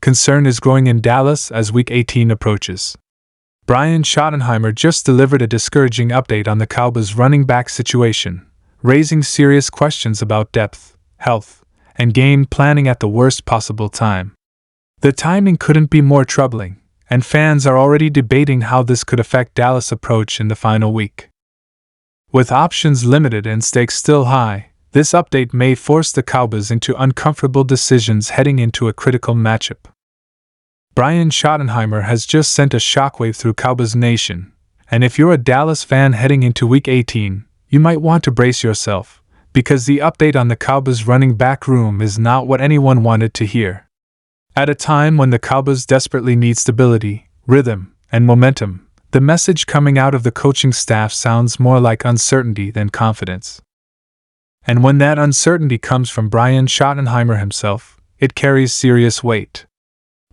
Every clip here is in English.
Concern is growing in Dallas as Week 18 approaches. Brian Schottenheimer just delivered a discouraging update on the Cowboys' running back situation, raising serious questions about depth, health, and game planning at the worst possible time. The timing couldn't be more troubling, and fans are already debating how this could affect Dallas' approach in the final week. With options limited and stakes still high, this update may force the Cowboys into uncomfortable decisions heading into a critical matchup. Brian Schottenheimer has just sent a shockwave through Cowboys Nation, and if you're a Dallas fan heading into Week 18, you might want to brace yourself, because the update on the Cowboys' running back room is not what anyone wanted to hear. At a time when the Cowboys desperately need stability, rhythm, and momentum, the message coming out of the coaching staff sounds more like uncertainty than confidence. And when that uncertainty comes from Brian Schottenheimer himself, it carries serious weight.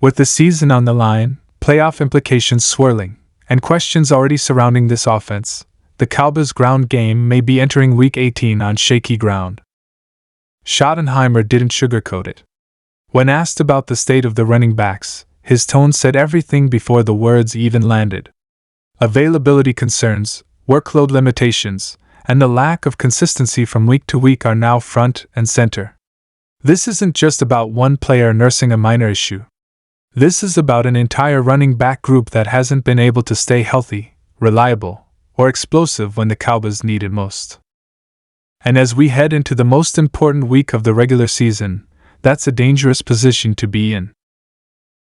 With the season on the line, playoff implications swirling, and questions already surrounding this offense, the Cowboys' ground game may be entering Week 18 on shaky ground. Schottenheimer didn't sugarcoat it. When asked about the state of the running backs, his tone said everything before the words even landed. Availability concerns, workload limitations, and the lack of consistency from week to week are now front and center. This isn't just about one player nursing a minor issue. This is about an entire running back group that hasn't been able to stay healthy, reliable, or explosive when the Cowboys need it most. And as we head into the most important week of the regular season, that's a dangerous position to be in.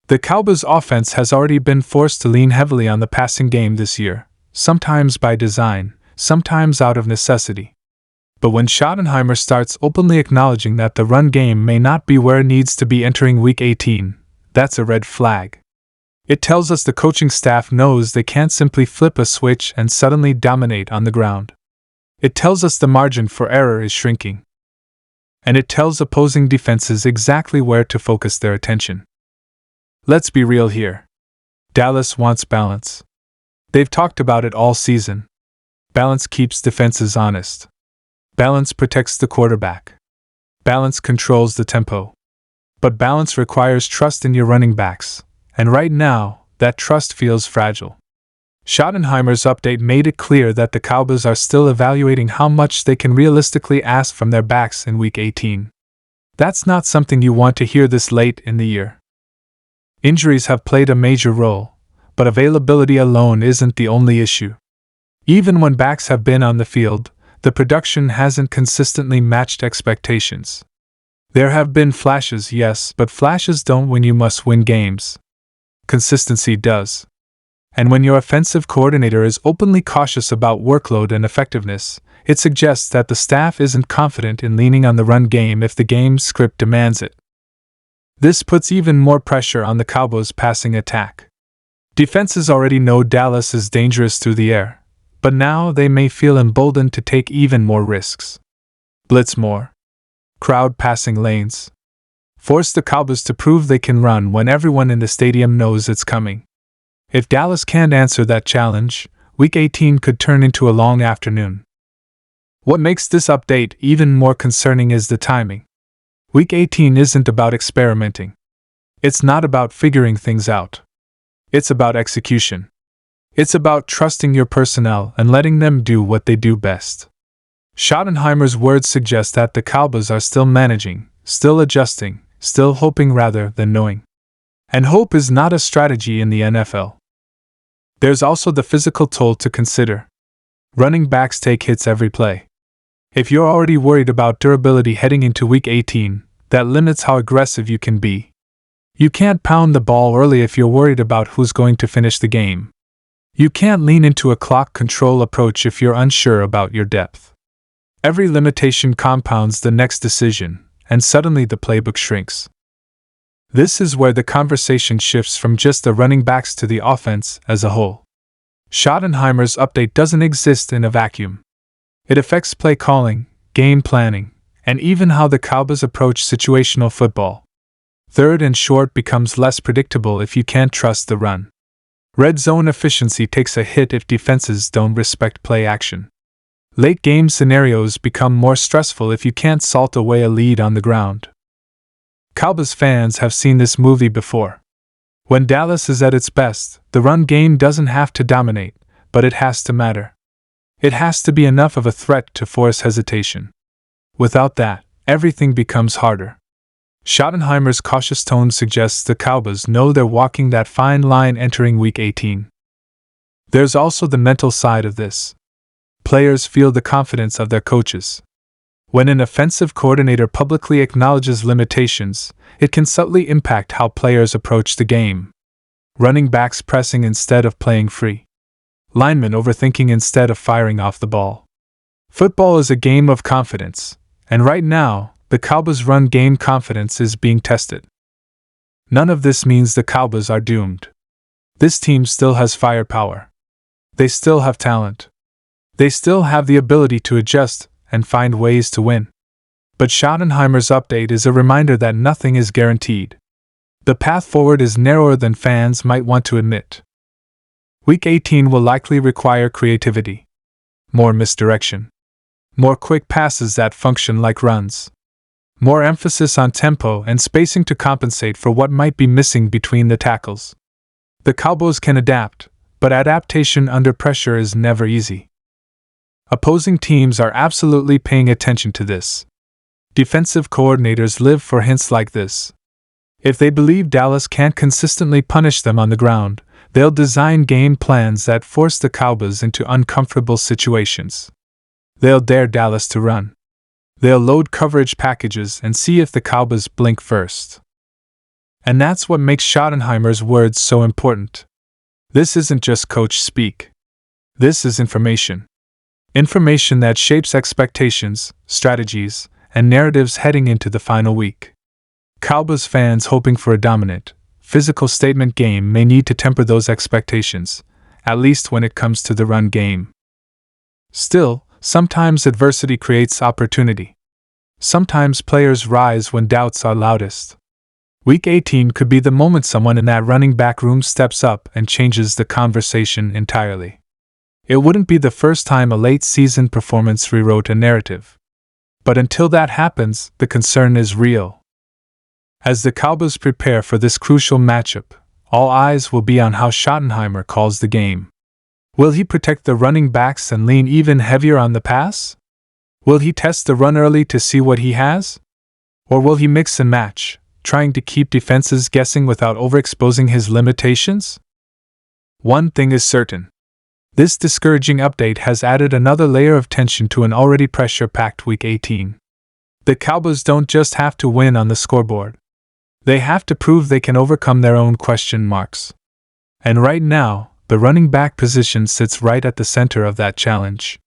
The Cowboys' offense has already been forced to lean heavily on the passing game this year, sometimes by design, sometimes out of necessity. But when Schottenheimer starts openly acknowledging that the run game may not be where it needs to be entering Week 18, that's a red flag. It tells us the coaching staff knows they can't simply flip a switch and suddenly dominate on the ground. It tells us the margin for error is shrinking. And it tells opposing defenses exactly where to focus their attention. Let's be real here. Dallas wants balance. They've talked about it all season. Balance keeps defenses honest. Balance protects the quarterback. Balance controls the tempo. But balance requires trust in your running backs, and right now, that trust feels fragile. Schottenheimer's update made it clear that the Cowboys are still evaluating how much they can realistically ask from their backs in Week 18. That's not something you want to hear this late in the year. Injuries have played a major role, but availability alone isn't the only issue. Even when backs have been on the field, the production hasn't consistently matched expectations. There have been flashes, yes, but flashes don't win you must-win games. Consistency does. And when your offensive coordinator is openly cautious about workload and effectiveness, it suggests that the staff isn't confident in leaning on the run game if the game script demands it. This puts even more pressure on the Cowboys' passing attack. Defenses already know Dallas is dangerous through the air, but now they may feel emboldened to take even more risks. Blitz more. Crowd passing lanes. Force the Cowboys to prove they can run when everyone in the stadium knows it's coming. If Dallas can't answer that challenge, Week 18 could turn into a long afternoon. What makes this update even more concerning is the timing. Week 18 isn't about experimenting. It's not about figuring things out. It's about execution. It's about trusting your personnel and letting them do what they do best. Schottenheimer's words suggest that the Cowboys are still managing, still adjusting, still hoping rather than knowing. And hope is not a strategy in the NFL. There's also the physical toll to consider. Running backs take hits every play. If you're already worried about durability heading into Week 18, that limits how aggressive you can be. You can't pound the ball early if you're worried about who's going to finish the game. You can't lean into a clock control approach if you're unsure about your depth. Every limitation compounds the next decision, and suddenly the playbook shrinks. This is where the conversation shifts from just the running backs to the offense as a whole. Schottenheimer's update doesn't exist in a vacuum. It affects play calling, game planning, and even how the Cowboys approach situational football. Third and short becomes less predictable if you can't trust the run. Red zone efficiency takes a hit if defenses don't respect play action. Late game scenarios become more stressful if you can't salt away a lead on the ground. Cowboys fans have seen this movie before. When Dallas is at its best, the run game doesn't have to dominate, but it has to matter. It has to be enough of a threat to force hesitation. Without that, everything becomes harder. Schottenheimer's cautious tone suggests the Cowboys know they're walking that fine line entering Week 18. There's also the mental side of this. Players feel the confidence of their coaches. When an offensive coordinator publicly acknowledges limitations, it can subtly impact how players approach the game. Running backs pressing instead of playing free. Linemen overthinking instead of firing off the ball. Football is a game of confidence, and right now, the Cowboys' run game confidence is being tested. None of this means the Cowboys are doomed. This team still has firepower. They still have talent. They still have the ability to adjust and find ways to win. But Schottenheimer's update is a reminder that nothing is guaranteed. The path forward is narrower than fans might want to admit. Week 18 will likely require creativity. More misdirection. More quick passes that function like runs. More emphasis on tempo and spacing to compensate for what might be missing between the tackles. The Cowboys can adapt, but adaptation under pressure is never easy. Opposing teams are absolutely paying attention to this. Defensive coordinators live for hints like this. If they believe Dallas can't consistently punish them on the ground, they'll design game plans that force the Cowboys into uncomfortable situations. They'll dare Dallas to run. They'll load coverage packages and see if the Cowboys blink first. And that's what makes Schottenheimer's words so important. This isn't just coach speak. This is information. Information that shapes expectations, strategies, and narratives heading into the final week. Cowboys fans hoping for a dominant, physical statement game may need to temper those expectations, at least when it comes to the run game. Still, sometimes adversity creates opportunity. Sometimes players rise when doubts are loudest. Week 18 could be the moment someone in that running back room steps up and changes the conversation entirely. It wouldn't be the first time a late-season performance rewrote a narrative. But until that happens, the concern is real. As the Cowboys prepare for this crucial matchup, all eyes will be on how Schottenheimer calls the game. Will he protect the running backs and lean even heavier on the pass? Will he test the run early to see what he has? Or will he mix and match, trying to keep defenses guessing without overexposing his limitations? One thing is certain. This discouraging update has added another layer of tension to an already pressure-packed Week 18. The Cowboys don't just have to win on the scoreboard. They have to prove they can overcome their own question marks. And right now, the running back position sits right at the center of that challenge.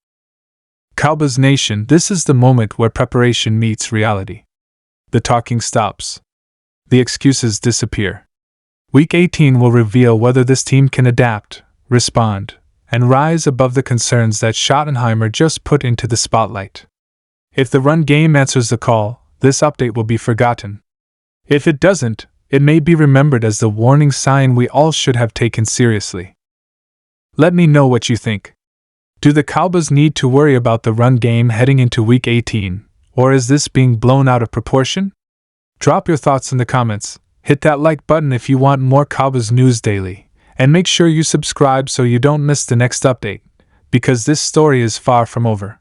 Cowboys Nation, this is the moment where preparation meets reality. The talking stops. The excuses disappear. Week 18 will reveal whether this team can adapt, respond, and rise above the concerns that Schottenheimer just put into the spotlight. If the run game answers the call, this update will be forgotten. If it doesn't, it may be remembered as the warning sign we all should have taken seriously. Let me know what you think. Do the Cowboys need to worry about the run game heading into Week 18, or is this being blown out of proportion? Drop your thoughts in the comments, hit that like button if you want more Cowboys news daily, and make sure you subscribe so you don't miss the next update, because this story is far from over.